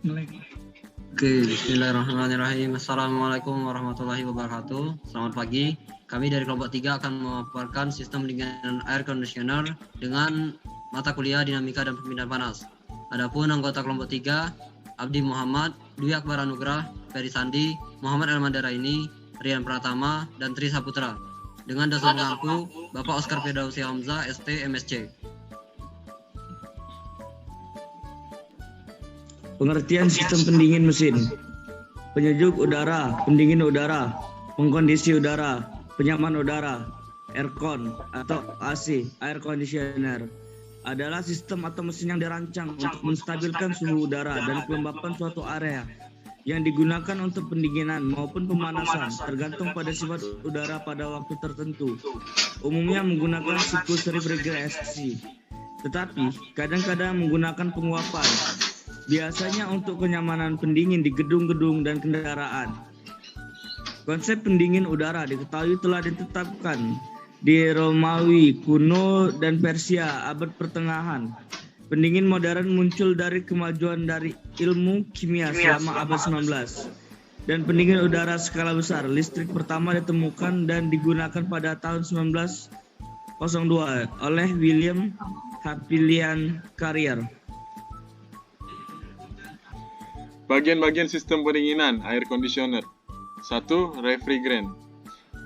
Oke, bismillahirrahmanirrahim. Assalamualaikum warahmatullahi wabarakatuh. Selamat pagi. Kami dari kelompok 3 akan memaparkan sistem pendingin air conditioner dengan mata kuliah dinamika dan perpindahan panas. Adapun anggota kelompok 3, Abdi Muhammad, Dwi Akbar Anugrah, Ferry Sandi, Muhammad Elmandaraini, Rian Pratama, dan Tri Saputra. Dengan dosen pengampu, Bapak Oscar Firdausi Hamzah, ST, MSc. Pengertian sistem pendingin mesin. Penyejuk udara, pendingin udara, pengkondisi udara, penyaman udara, aircon atau AC, air conditioner, adalah sistem atau mesin yang dirancang untuk menstabilkan suhu udara dan kelembapan suatu area yang digunakan untuk pendinginan maupun pemanasan tergantung pada sifat udara pada waktu tertentu. Umumnya menggunakan siklus refrigerasi, tetapi kadang-kadang menggunakan penguapan. Biasanya untuk kenyamanan pendingin di gedung-gedung dan kendaraan. Konsep pendingin udara diketahui telah ditetapkan di Romawi kuno dan Persia abad pertengahan. Pendingin modern muncul dari kemajuan dari ilmu kimia selama abad 19. Dan pendingin udara skala besar, listrik pertama ditemukan dan digunakan pada tahun 1902 oleh William Hapilian Carrier. Bagian-bagian sistem pendinginan air conditioner. 1. Refrigerant.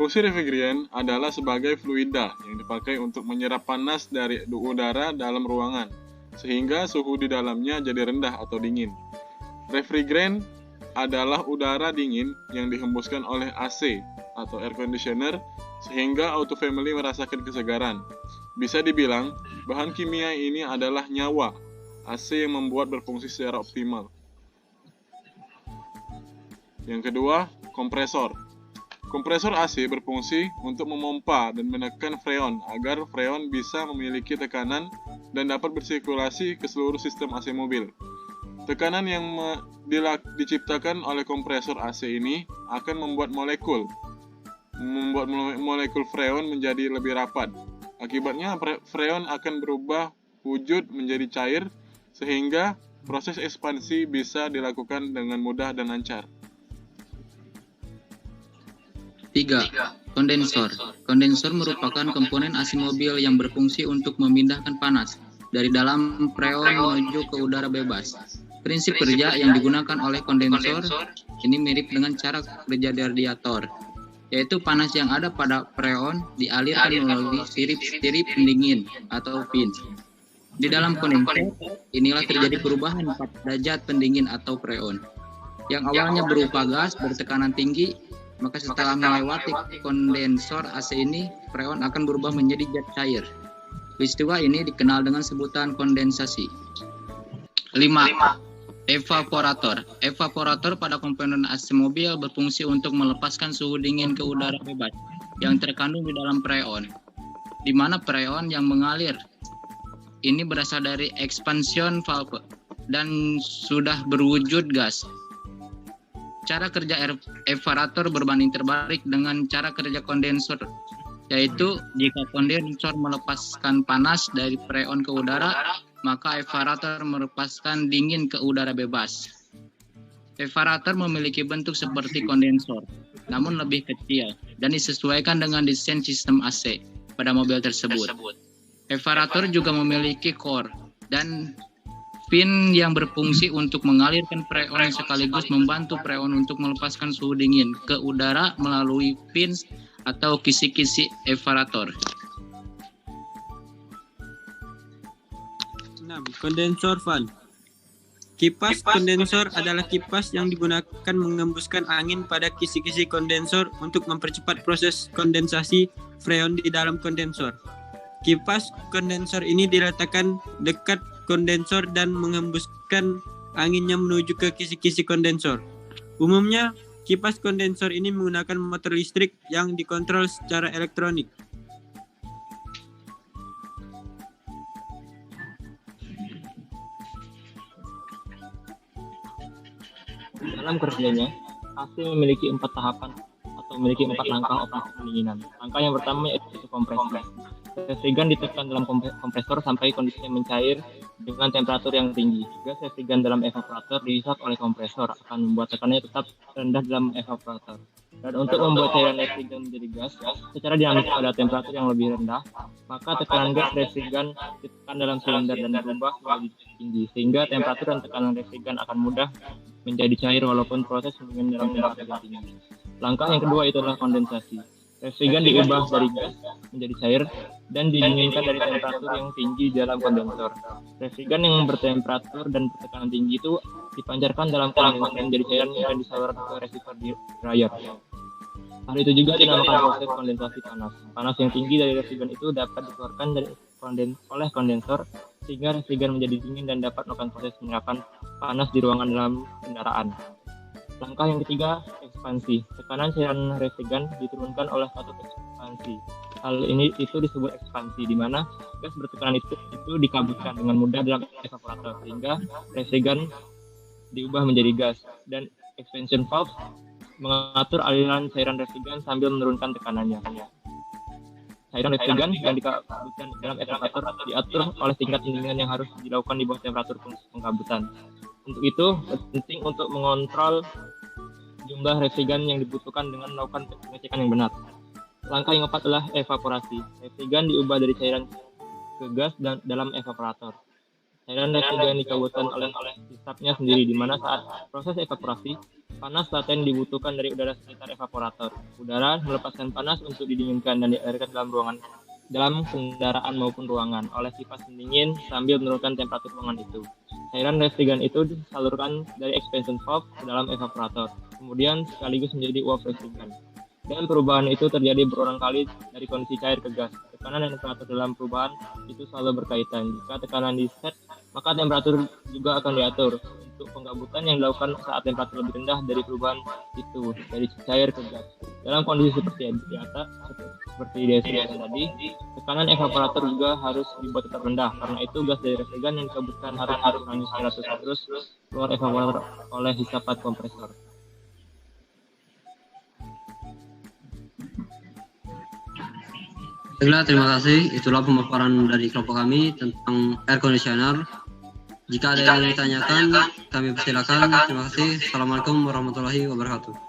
Fungsi refrigerant adalah sebagai fluida yang dipakai untuk menyerap panas dari udara dalam ruangan, sehingga suhu di dalamnya jadi rendah atau dingin. Refrigerant adalah udara dingin yang dihembuskan oleh AC atau air conditioner, sehingga auto family merasakan kesegaran. Bisa dibilang, bahan kimia ini adalah nyawa AC yang membuat berfungsi secara optimal. Yang kedua, kompresor. Kompresor AC berfungsi untuk memompa dan menekan freon agar freon bisa memiliki tekanan dan dapat bersirkulasi ke seluruh sistem AC mobil. Tekanan yang diciptakan oleh kompresor AC ini akan membuat molekul freon menjadi lebih rapat. Akibatnya freon akan berubah wujud menjadi cair sehingga proses ekspansi bisa dilakukan dengan mudah dan lancar. 3. Kondensor. Kondensor merupakan komponen AC mobil yang berfungsi untuk memindahkan panas dari dalam freon menuju ke udara bebas. Prinsip kerja yang digunakan oleh kondensor ini mirip dengan cara kerja radiator, yaitu panas yang ada pada freon dialirkan melalui sirip-sirip pendingin atau fins. Di dalam kondensor, inilah terjadi perubahan 4 derajat pendingin atau freon, yang awalnya berupa gas bertekanan tinggi. Maka setelah melewati kondensor AC ini, freon akan berubah menjadi zat cair. Peristiwa ini dikenal dengan sebutan kondensasi. 5. Evaporator. Evaporator pada komponen AC mobil berfungsi untuk melepaskan suhu dingin ke udara bebas yang terkandung di dalam freon, di mana freon yang mengalir ini berasal dari expansion valve dan sudah berwujud gas. Cara kerja evaporator berbanding terbalik dengan cara kerja kondensor, yaitu jika kondensor melepaskan panas dari freon ke udara, maka evaporator melepaskan dingin ke udara bebas. Evaporator memiliki bentuk seperti kondensor, namun lebih kecil dan disesuaikan dengan desain sistem AC pada mobil tersebut. Evaporator juga memiliki core dan fin yang berfungsi untuk mengalirkan freon sekaligus membantu freon untuk melepaskan suhu dingin ke udara melalui fins atau kisi-kisi evaporator. 6. Kondensor fan. Kipas kondensor adalah kipas yang digunakan mengembuskan angin pada kisi-kisi kondensor untuk mempercepat proses kondensasi freon di dalam kondensor. Kipas kondensor ini diletakkan dekat kondensor dan mengembuskan anginnya menuju ke kisi-kisi kondensor. Umumnya, kipas kondensor ini menggunakan motor listrik yang dikontrol secara elektronik. Dalam kerjanya, AC memiliki 4 tahapan atau memiliki 4 langkah operasi pendinginan. Langkah yang pertama yaitu kompresi. refrigerant ditekan dalam kompresor sampai kondisinya mencair dengan temperatur yang tinggi. Gas refrigerant dalam evaporator dihisap oleh kompresor akan membuat tekanannya tetap rendah dalam evaporator. Dan untuk membuat cairan refrigerant menjadi gas secara dinamis pada temperatur yang lebih rendah, maka tekanan gas refrigerant ditekan dalam silinder dan berubah menjadi tinggi, sehingga temperatur dan tekanan refrigerant akan mudah menjadi cair walaupun proses pendinginan dalam temperatur yang tinggi. Langkah yang kedua itu adalah kondensasi. Refrigerant diubah dari gas menjadi cair dan didinginkan dari temperatur yang tinggi dalam kondensor. Refrigerant yang bertemperatur dan bertekanan tinggi itu dipancarkan dalam kondensor menjadi cairan dan disalurkan ke reservoir dryer. Hal itu juga dinamakan proses kondensasi panas. Panas yang tinggi dari refrigerant itu dapat dikeluarkan oleh kondensor sehingga refrigerant menjadi dingin dan dapat melakukan proses penyerapan panas di ruangan dalam kendaraan. Langkah yang ketiga, ekspansi. Tekanan cairan refrigerant diturunkan oleh satu ekspansi. Hal ini itu disebut ekspansi, di mana gas bertekanan itu dikabutkan dengan mudah dalam evaporator sehingga refrigerant diubah menjadi gas. Dan expansion valve mengatur aliran cairan refrigerant sambil menurunkan tekanannya. Cairan refrigerant yang dikabutkan dalam evaporator diatur oleh tingkat pendinginan yang harus dilakukan di bawah temperatur pengkabutan. Untuk itu, penting untuk mengontrol jumlah refrigerant yang dibutuhkan dengan melakukan pengecekan yang benar. Langkah yang keempat adalah evaporasi. Refrigerant diubah dari cairan ke gas dalam evaporator. Cairan refrigerant dikabutkan oleh hisapnya sendiri, di mana saat proses evaporasi, panas laten dibutuhkan dari udara sekitar evaporator. Udara melepaskan panas untuk didinginkan dan dialirkan dalam kendaraan maupun ruangan oleh kipas pendingin sambil menurunkan temperatur ruangan itu. Cairan refrigerant itu disalurkan dari expansion valve ke dalam evaporator, kemudian sekaligus menjadi uap refrigerant. Dan perubahan itu terjadi berulang kali dari kondisi cair ke gas. Tekanan dan temperatur dalam perubahan itu selalu berkaitan. Jika tekanan di set, maka temperatur juga akan diatur. Untuk pengkabutan yang dilakukan saat temperatur lebih rendah dari perubahan itu, dari cair ke gas. Dalam kondisi seperti di atas, seperti deskripsi tadi, tekanan evaporator juga harus dibuat tetap rendah. Karena itu gas dari refrigerant yang dikabutkan harus mengurangi 100 terus keluar evaporator oleh hisapan kompresor. Baiklah, terima kasih. Itulah pemaparan dari kelompok kami tentang air conditioner. Jika ada yang ditanyakan, kami persilakan. Terima kasih. Assalamualaikum warahmatullahi wabarakatuh.